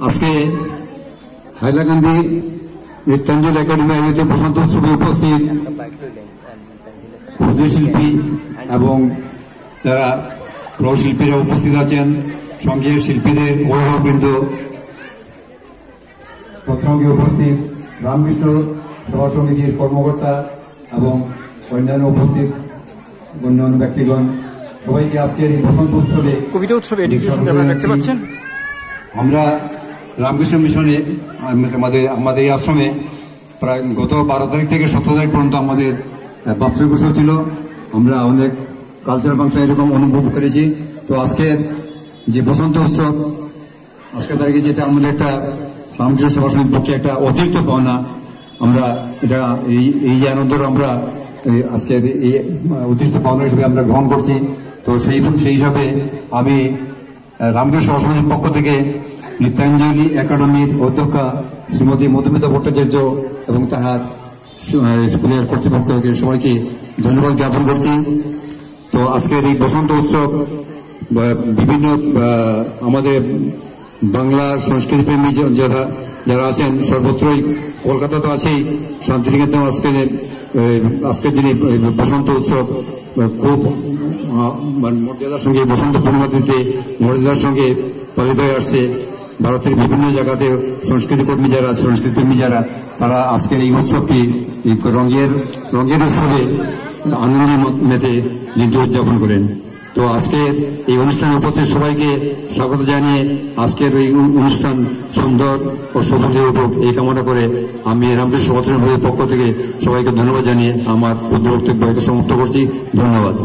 আজকে হাইলাকান্দি নৃত্যাঞ্জলি একাডেমি আয়োজিত বসন্ত উৎসবে উপস্থিত ক্ষুদ্র শিল্পী এবং যারা প্রশিল্পীরা উপস্থিত আছেন, সঙ্গে শিল্পীদের অভিভাবকবৃন্দ, তৎসঙ্গে উপস্থিত রামকৃষ্ণ সভা সমিতির কর্মকর্তা এবং অন্যান্য উপস্থিত অন্যান্য ব্যক্তিগণ, সবাইকে আজকের এই বসন্ত উৎসবে কবিতা উৎসবে দেখতে পাচ্ছেন। আমরা রামকৃষ্ণ মিশনে আমাদের এই আশ্রমে প্রায় গত 12 তারিখ থেকে 17 তারিখ পর্যন্ত আমাদের বাৎসরিক উৎসব ছিল। আমরা অনেক কালচারাল ফাংশন এরকম অনুভব করেছি। তো আজকের যে বসন্ত উৎসব, আজকের তারিখে যেটা আমাদের একটা রামকৃষ্ণ সভা সমিতির পক্ষে একটা অতিরিক্ত পাওনা, আমরা এটা এই আনন্দ আমরা আজকের এই অতিরিক্ত পাওনা হিসেবে আমরা গ্রহণ করছি। তো সেই হিসাবে আমি রামকৃষ্ণ সভা সমিতির পক্ষ থেকে নৃত্যাঞ্জলি একাডেমির অধ্যক্ষা শ্রীমতী মধুমিতা ভট্টাচার্য এবং তাহার স্কুলের কর্তৃপক্ষকে সবাইকে ধন্যবাদ জ্ঞাপন করছি। তো আজকের এই বসন্ত উৎসব বিভিন্ন আমাদের বাংলা সংস্কৃতি প্রেমী যারা আছেন সর্বত্রই, কলকাতা তো আছেই, শান্তিনিকেতন আজকের দিনে বসন্ত উৎসব খুব মর্যাদার সঙ্গে, বসন্ত পূর্ণিমা তিথিতে মর্যাদার সঙ্গে পালিত হয়ে আসছে। ভারতের বিভিন্ন জায়গাতে সংস্কৃতি কর্মী যারা, সংস্কৃতি প্রেমী যারা, তারা আজকের এই উৎসবটি রঙের উৎসবে আনন্দে মেতে দিনটি উদযাপন করেন। তো আজকের এই অনুষ্ঠানে উপস্থিত সবাইকে স্বাগত জানিয়ে আজকের এই অনুষ্ঠান সুন্দর ও সফল হয়ে উঠুক এই কামনা করে আমি রামকৃষ্ণ সভা সমিতির পক্ষ থেকে সবাইকে ধন্যবাদ জানিয়ে আমার ক্ষুদ্র বক্তব্য সমাপ্ত করছি। ধন্যবাদ।